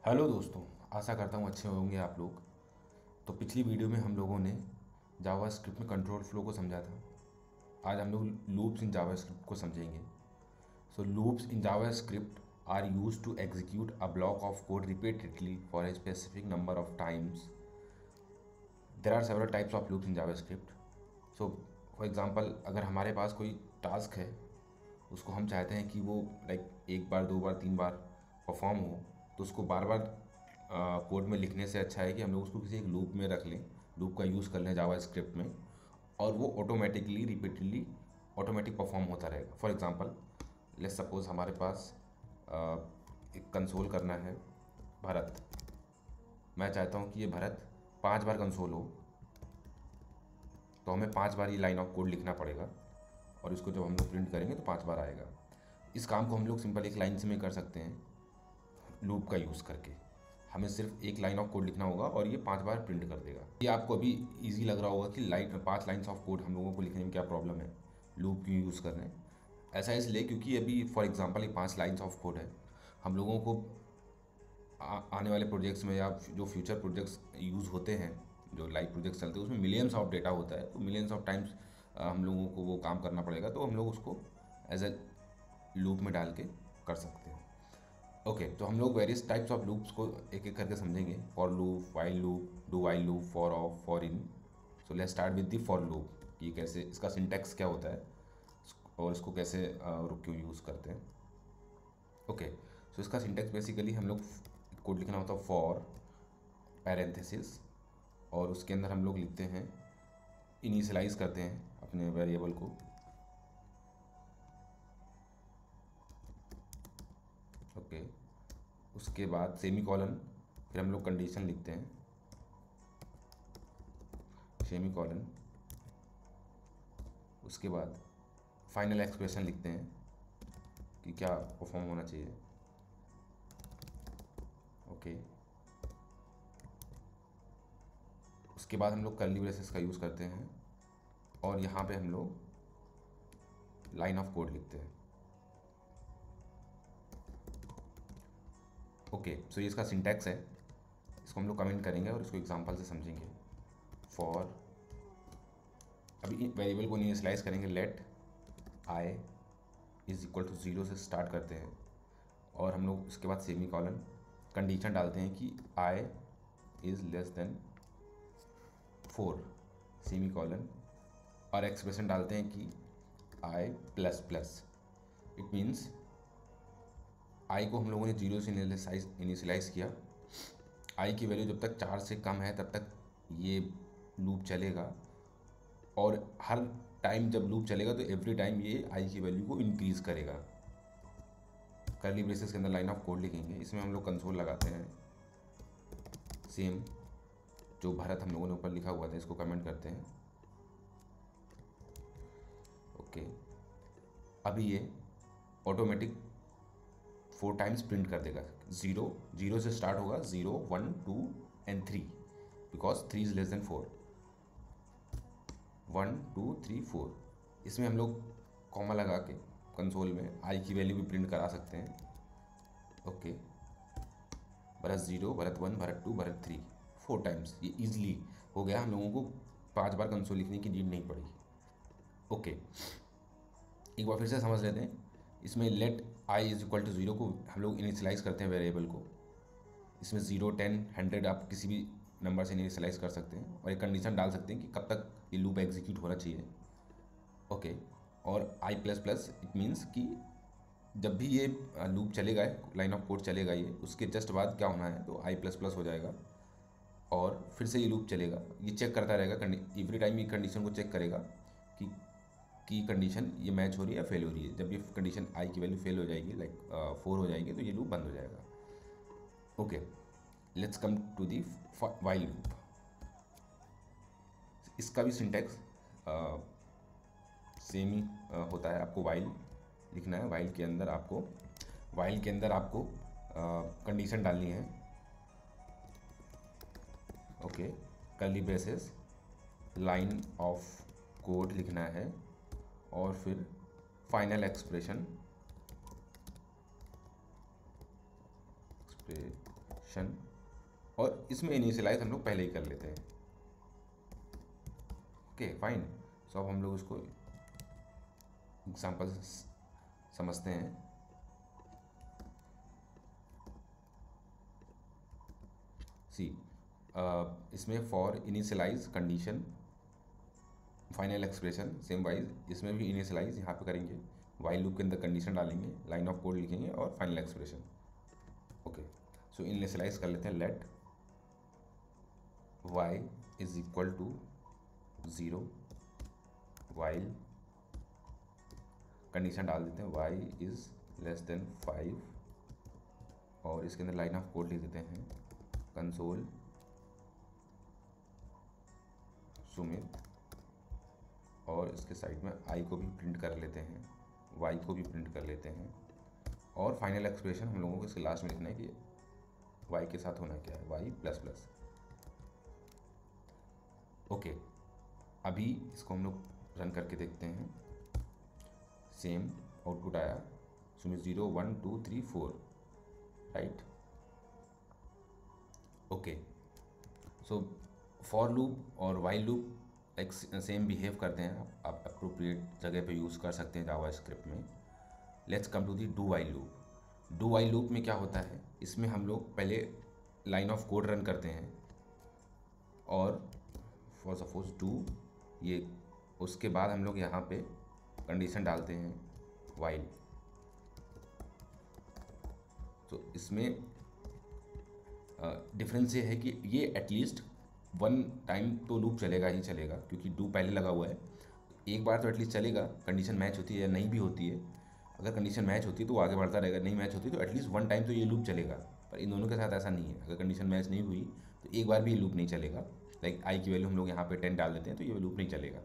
Hello दोस्तों, आशा करता हूँ अच्छे होंगे आप लोग। तो पिछली वीडियो में हम लोगों ने जावा स्क्रिप्ट में कंट्रोल फ्लो को समझा था। आज हम लोग लूप्स इन जावा स्क्रिप्ट को समझेंगे। So loops in JavaScript are use to execute a block of code repeatedly for a specific number of times. There are several types of loops in JavaScript. So for example, अगर हमारे पास कोई task है, उसको हम चाहते हैं कि वो लाइक एक बार, दो बार, तीन बार परफॉर्म हो, तो उसको बार बार कोड में लिखने से अच्छा है कि हम लोग उसको किसी एक लूप में रख लें, लूप का यूज़ कर लें जावा स्क्रिप्ट में, और वो ऑटोमेटिकली रिपीटेडली ऑटोमेटिक परफॉर्म होता रहेगा। फॉर एग्जांपल, लेट्स सपोज हमारे पास एक कंसोल करना है भरत। मैं चाहता हूँ कि ये भरत 5 बार कंसोल हो, तो हमें 5 बार ये लाइन ऑफ कोड लिखना पड़ेगा, और इसको जब हम लोग प्रिंट करेंगे तो 5 बार आएगा। इस काम को हम लोग सिंपल एक लाइन से में कर सकते हैं, लूप का यूज़ करके। हमें सिर्फ एक लाइन ऑफ कोड लिखना होगा और ये 5 बार प्रिंट कर देगा। ये आपको अभी इजी लग रहा होगा कि 5 लाइन्स ऑफ कोड हम लोगों को लिखने में क्या प्रॉब्लम है, लूप क्यों यूज़ कर रहे हैं। ऐसा इसलिए क्योंकि अभी फॉर एग्जांपल ये 5 लाइन्स ऑफ कोड है। हम लोगों को आने वाले प्रोजेक्ट्स में या जो फ्यूचर प्रोजेक्ट्स यूज़ होते हैं, जो लाइव प्रोजेक्ट्स चलते हैं, उसमें मिलियंस ऑफ डेटा होता है, तो मिलियंस ऑफ टाइम्स हम लोगों को वो काम करना पड़ेगा। तो हम लोग उसको एज ए लूप में डाल के कर सकते हैं। ओके, तो हम लोग वेरियस टाइप्स ऑफ लूप्स को एक एक करके समझेंगे। For loop, while loop, do while loop, for of, for in. So let's start with the for loop, कि कैसे इसका सिंटैक्स क्या होता है और इसको कैसे और क्यों यूज़ करते हैं। ओके, सो इसका सिंटैक्स बेसिकली हम लोग कोड लिखना होता है फॉर पैरेंथेसिस, और उसके अंदर हम लोग लिखते हैं, इनिशियलाइज करते हैं अपने वेरिएबल को। ओके, उसके बाद सेमी कॉलन, फिर हम लोग कंडीशन लिखते हैं, सेमी कॉलन। उसके बाद फाइनल एक्सप्रेशन लिखते हैं कि क्या परफॉर्म होना चाहिए। ओके, उसके बाद हम लोग कर्ली ब्रेसेस का यूज़ करते हैं, और यहाँ पे हम लोग लाइन ऑफ कोड लिखते हैं। ओके, सो ये इसका सिंटैक्स है। इसको हम लोग कमेंट करेंगे और इसको एग्जांपल से समझेंगे। फॉर, अभी वेरिएबल को इनिशियलाइज करेंगे, let I is equal to 0 से स्टार्ट करते हैं, और हम लोग उसके बाद सेमी कॉलन, कंडीशन डालते हैं कि i is less than 4, semicolon, और एक्सप्रेशन डालते हैं कि i plus plus. It means i को हम लोगों ने 0 से इनिशियलाइज किया। आई की वैल्यू जब तक 4 से कम है तब तक ये लूप चलेगा, और हर टाइम जब लूप चलेगा तो एवरी टाइम ये आई की वैल्यू को इंक्रीज़ करेगा। कर्ली ब्रेसेस के अंदर लाइन ऑफ कोड लिखेंगे, इसमें हम लोग कंसोल लगाते हैं। सेम जो भरत हम लोगों ने ऊपर लिखा हुआ था, इसको कमेंट करते हैं। ओके, अभी ये ऑटोमेटिक 4 टाइम्स प्रिंट कर देगा। 0 से स्टार्ट होगा, 0, 1, 2 and 3, because 3 is less than 4। 1, 2, 3, 4। इसमें हम लोग कॉमा लगा के कंसोल में आई की वैल्यू भी प्रिंट करा सकते हैं। Okay, Bharat 0, Bharat 1, Bharat 2, Bharat 3, 4 times. ये ईजिली हो गया, हम लोगों को 5 बार कंसोल लिखने की नीड नहीं पड़ी। ओके, एक बार फिर से समझ लेते हैं। इसमें let I is equal to 0 को हम लोग इनिशियलाइज करते हैं वेरिएबल को। इसमें 0, 10, 100 आप किसी भी नंबर से इनिशियलाइज कर सकते हैं, और एक कंडीशन डाल सकते हैं कि कब तक ये लूप एग्जीक्यूट होना चाहिए। ओके, और आई प्लस प्लस, इट मीन्स कि जब भी ये लूप चलेगा, लाइन ऑफ कोड चलेगा, ये उसके जस्ट बाद क्या होना है, तो आई प्लस प्लस हो जाएगा, और फिर से ये लूप चलेगा। ये चेक करता रहेगा, एवरी टाइम ये कंडीशन को चेक करेगा कि कंडीशन ये मैच हो रही है या फेल हो रही है। जब ये कंडीशन आई की वैल्यू फेल हो जाएगी, लाइक 4 हो जाएगी, तो ये लूप बंद हो जाएगा। Okay, let's come to the while loop. इसका भी सिंटैक्स सेम ही होता है। आपको वाइल लिखना है, वाइल के अंदर आपको कंडीशन डालनी है। Okay, curly braces, line of code लिखना है, और फिर फाइनल एक्सप्रेशन फंक्शन, और इसमें इनिशियलाइज हम लोग पहले ही कर लेते हैं। Okay fine. सो अब हम लोग इसको एग्जांपल समझते हैं। सी इसमें for initialise condition final expression same wise, इसमें भी इनिशियलाइज यहाँ पे करेंगे, वाइल लूप के अंदर कंडीशन डालेंगे, लाइन ऑफ कोड लिखेंगे और final expression. Okay so initialise कर लेते हैं, let y is equal to 0 while, condition डाल देते हैं y इज लेस देन 5, और इसके अंदर लाइन ऑफ कोड लिख देते हैं कंसोल सुमित, और इसके साइड में i को भी प्रिंट कर लेते हैं, y को भी प्रिंट कर लेते हैं, और फाइनल एक्सप्रेशन हम लोगों को इसके लास्ट में लिखना है कि y के साथ होना क्या है, y प्लस प्लस। ओके अभी इसको हम लोग रन करके देखते हैं, सेम आउटपुट आया, Sumit 0 1 2 3 4 right. Okay so for loop और वाइल लूप एक सेम बिहेव करते हैं, आप अप्रोप्रिएट जगह पे यूज़ कर सकते हैं जावास्क्रिप्ट में। Let's come to the do while loop. Do while loop में क्या होता है, इसमें हम लोग पहले लाइन ऑफ कोड रन करते हैं, और फॉर सपोज डू ये, उसके बाद हम लोग यहाँ पे कंडीशन डालते हैं वाइल। तो इसमें डिफरेंस ये है कि ये एटलीस्ट 1 टाइम तो लूप चलेगा ही चलेगा, क्योंकि डू पहले लगा हुआ है, एक बार तो एटलीस्ट चलेगा, कंडीशन मैच होती है या नहीं भी होती है। अगर कंडीशन मैच होती है तो वो आगे बढ़ता रहेगा, नहीं मैच होती तो एटलीस्ट 1 टाइम तो ये लूप चलेगा। पर इन दोनों के साथ ऐसा नहीं है, अगर कंडीशन मैच नहीं हुई तो एक बार भी ये लूप नहीं चलेगा। लाइक आई की वैल्यू हम लोग यहाँ पे 10 डाल देते हैं तो ये लूप नहीं चलेगा,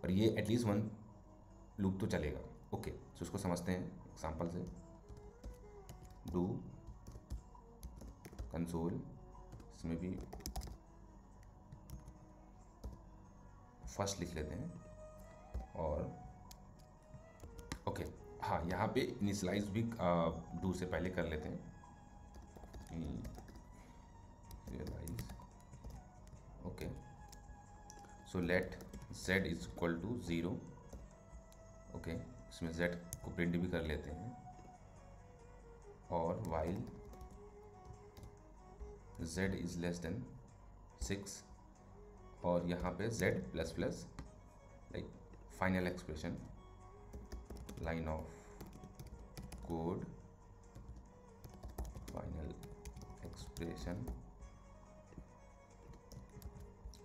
पर ये एटलीस्ट 1 लूप तो चलेगा। ओके सो उसको समझते हैं एग्जाम्पल से। डू कंसोल, इसमें भी फर्स्ट लिख लेते हैं, और ओके हाँ यहाँ पे इनिशियलाइज भी डू से पहले कर लेते हैं, initialise. Okay so let z is equal to 0। Okay इसमें z को प्रिंट भी कर लेते हैं, और while z is less than 6, और यहाँ पे z plus plus like final expression, line of code final expression.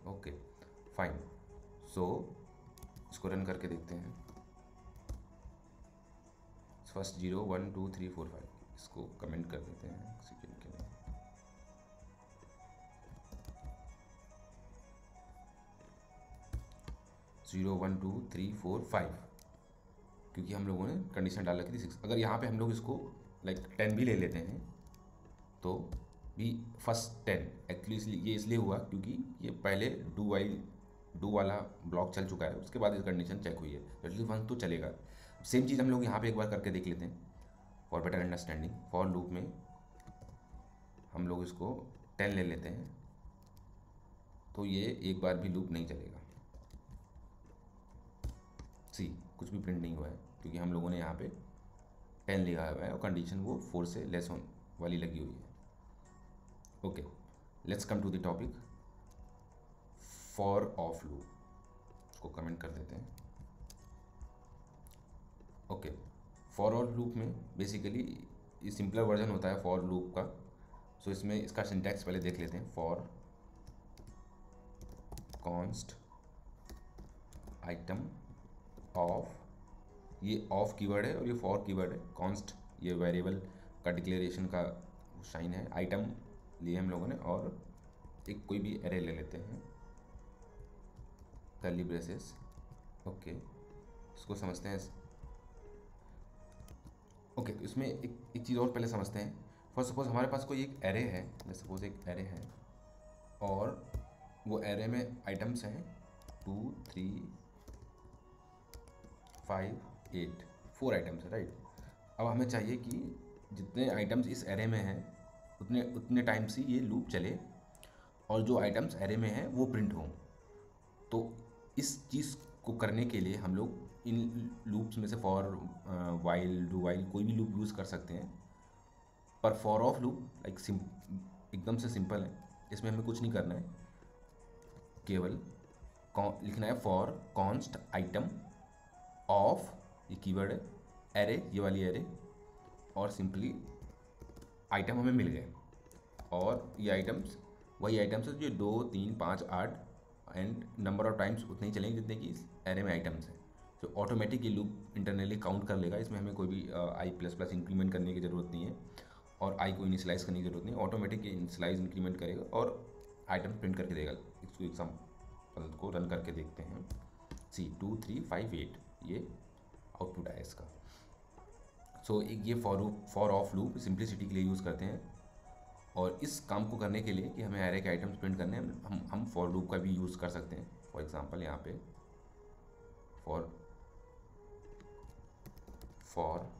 Okay fine. So इसको रन करके देखते हैं। फर्स्ट 0 1 2 3 4 5, इसको कमेंट कर देते हैं सेकेंड के लिए। जीरो 1 2 3 4 5, क्योंकि हम लोगों ने कंडीशन डाल रखी थी 6। अगर यहाँ पे हम लोग इसको लाइक 10 भी ले लेते हैं तो भी फर्स्ट 10 एक्चुअली ये इसलिए हुआ क्योंकि ये पहले डू वाला ब्लॉक चल चुका है, उसके बाद ये कंडीशन चेक हुई है, एटलीस्ट 1 तो चलेगा। सेम चीज़ हम लोग यहाँ पे एक बार करके देख लेते हैं for better understanding. For loop में हम लोग इसको 10 ले लेते हैं तो ये एक बार भी लूप नहीं चलेगा। सी कुछ भी प्रिंट नहीं हुआ है क्योंकि हम लोगों ने यहाँ पे 10 लिखा हुआ है और कंडीशन वो 4 से लेस वाली लगी हुई है। Okay let's come to the topic for of loop, इसको कमेंट कर देते हैं। ओके फॉर ऑफ लूप में बेसिकली ये सिंपलर वर्जन होता है फॉर लूप का। सो इसमें इसका सिंटैक्स पहले देख लेते हैं। फॉर कॉन्स्ट आइटम ऑफ, ये ऑफ कीवर्ड है और ये फॉर कीवर्ड है। कॉन्स्ट ये वेरिएबल का डिक्लेरेशन का साइन है। आइटम लिए हम लोगों ने, और एक कोई भी एरे ले लेते हैं, कर्ली ब्रेसेस। ओके इसको समझते हैं। ओके इसमें एक चीज़ और पहले समझते हैं। फॉर सपोज हमारे पास कोई एक एरे है, जैसे सपोज एक एरे है और वो एरे में आइटम्स हैं 2 3 5 8, 4 आइटम्स है राइट। अब हमें चाहिए कि जितने आइटम्स इस एरे में हैं उतने उतने टाइम से ये लूप चले और जो आइटम्स एरे में हैं वो प्रिंट हों। तो इस चीज़ को करने के लिए हम लोग इन लूप्स में से फॉर, वाइल, डू वाइल कोई भी लूप यूज़ कर सकते हैं। पर फॉर ऑफ लूप लाइक एकदम से सिंपल है, इसमें हमें कुछ नहीं करना है, केवल लिखना है फॉर कॉन्स्ट आइटम ऑफ, ये कीवर्ड है, एरे, ये वाली एरे, और सिंपली आइटम हमें मिल गए। और ये आइटम्स वही आइटम्स है जो 2, 3, 5, 8 एंड नंबर ऑफ टाइम्स उतने ही चलेंगे जितने कि इस एरे में आइटम्स हैं। तो ऑटोमेटिक ये लूप इंटरनली काउंट कर लेगा, इसमें हमें कोई भी आई प्लस प्लस इंक्रीमेंट करने की ज़रूरत नहीं है और आई को इनिशलाइज करने की ज़रूरत नहीं है। ऑटोमेटिक इनिशलाइज इंक्रीमेंट करेगा और आइटम प्रिंट करके देगा। इसको एग्जाम्पल को रन करके देखते हैं। सी 2, 3, 5, 8 ये आउटपुट आया इसका। सो ये फॉर ऑफ लूप सिंप्लिसिटी के लिए यूज़ करते हैं। और इस काम को करने के लिए कि हमें एरे के आइटम्स प्रिंट करने हैं, हम फॉर लूप का भी यूज़ कर सकते हैं। फॉर एग्जांपल यहाँ पे for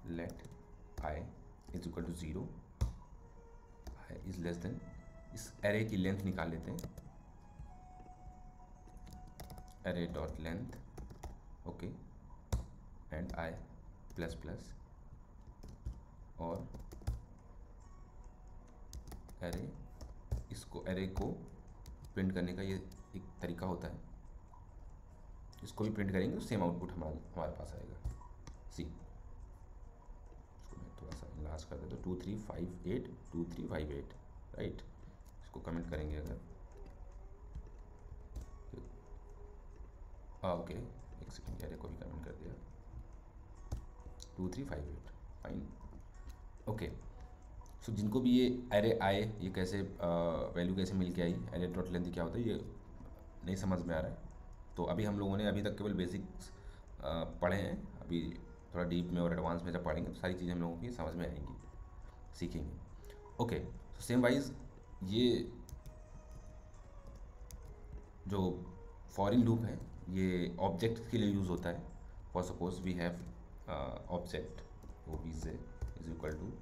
let I is equal to 0, I is less than, इस एरे की लेंथ निकाल लेते हैं, array dot length, okay, and I plus plus, और एरे, इसको एरे को प्रिंट करने का ये एक तरीका होता है। इसको भी प्रिंट करेंगे तो सेम आउटपुट हमारे पास आएगा। सी, इसको मैं थोड़ा सा लास्ट कर देता हूँ, 2, 3, 5, 8, 2, 3, 5, 8, राइट। इसको कमेंट करेंगे अगर, ओके, एक सेकेंड, एरे को भी कमेंट कर दिया, 2, 3, 5, 8, फाइन, ओके। सो जिनको भी ये एरे आए, ये कैसे वैल्यू कैसे मिल के आई, एरे डॉट लेंथ क्या होता है, ये नहीं समझ में आ रहा है। तो अभी हम लोगों ने अभी तक केवल बेसिक्स पढ़े हैं, अभी थोड़ा डीप में और एडवांस में जब पढ़ेंगे तो सारी चीज़ें हम लोगों की समझ में आएंगी, सीखेंगे। ओके, तो सेम वाइज ये जो फॉर इन लूप है ये ऑब्जेक्ट के लिए यूज़ होता है। For suppose we have object obj is equal to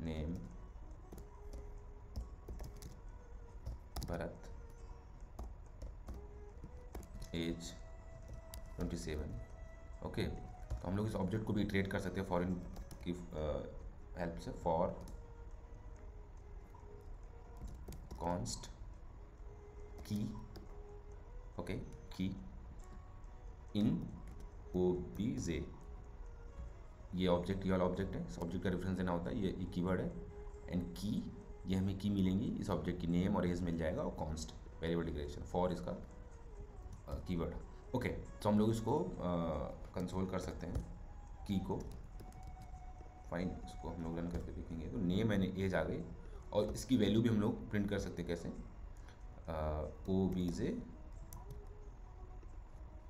name Bharat, age 27, okay. तो हम लोग इस ऑब्जेक्ट को भी इटरेट कर सकते हैं फॉर इन की हेल्प से। फॉर कॉन्स्ट की, ओके, की इन obj, ये ऑब्जेक्ट, ये वाला ऑब्जेक्ट है, इस ऑब्जेक्ट का रेफरेंस देना होता है, ये कीवर्ड है, एंड की, ये हमें की मिलेंगी इस ऑब्जेक्ट की, नेम और एज मिल जाएगा, और कॉन्स्ट वेरिएबल डिक्लेरेशन, फॉर इसका कीवर्ड, ओके। तो हम लोग इसको कंसोल कर सकते हैं की को, फाइन। इसको हम लोग रन करके देखेंगे तो नेम एंड एज आ गई, और इसकी वैल्यू भी हम लोग प्रिंट कर सकते हैं कैसे,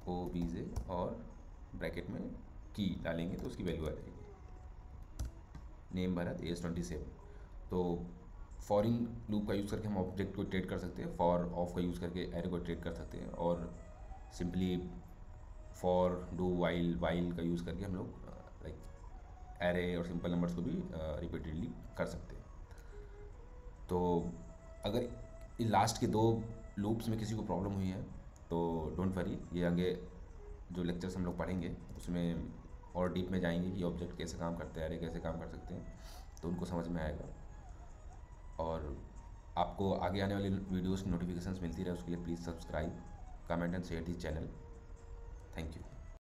obj और ब्रैकेट में की डालेंगे तो उसकी वैल्यू आ जाएगी, नेम भरत, एज 27। तो फॉर इन लूप का यूज़ करके हम ऑब्जेक्ट को इटरेट कर सकते हैं, फॉर ऑफ का यूज़ करके एरे को इटरेट कर सकते हैं, और सिंपली फॉर, डू, वाइल का यूज़ करके हम लोग लाइक एरे और सिंपल नंबर्स को भी रिपीटेडली कर सकते हैं। तो अगर इन लास्ट के 2 लूप्स में किसी को प्रॉब्लम हुई है तो डोंट वरी, ये आगे जो लेक्चर्स हम लोग पढ़ेंगे उसमें और डीप में जाएंगे कि ऑब्जेक्ट कैसे काम करते हैं, एरे कैसे काम कर सकते हैं, तो उनको समझ में आएगा। और आपको आगे आने वाली वीडियोस की नोटिफिकेशंस मिलती रहे उसके लिए please subscribe, comment and share this channel. Thank you.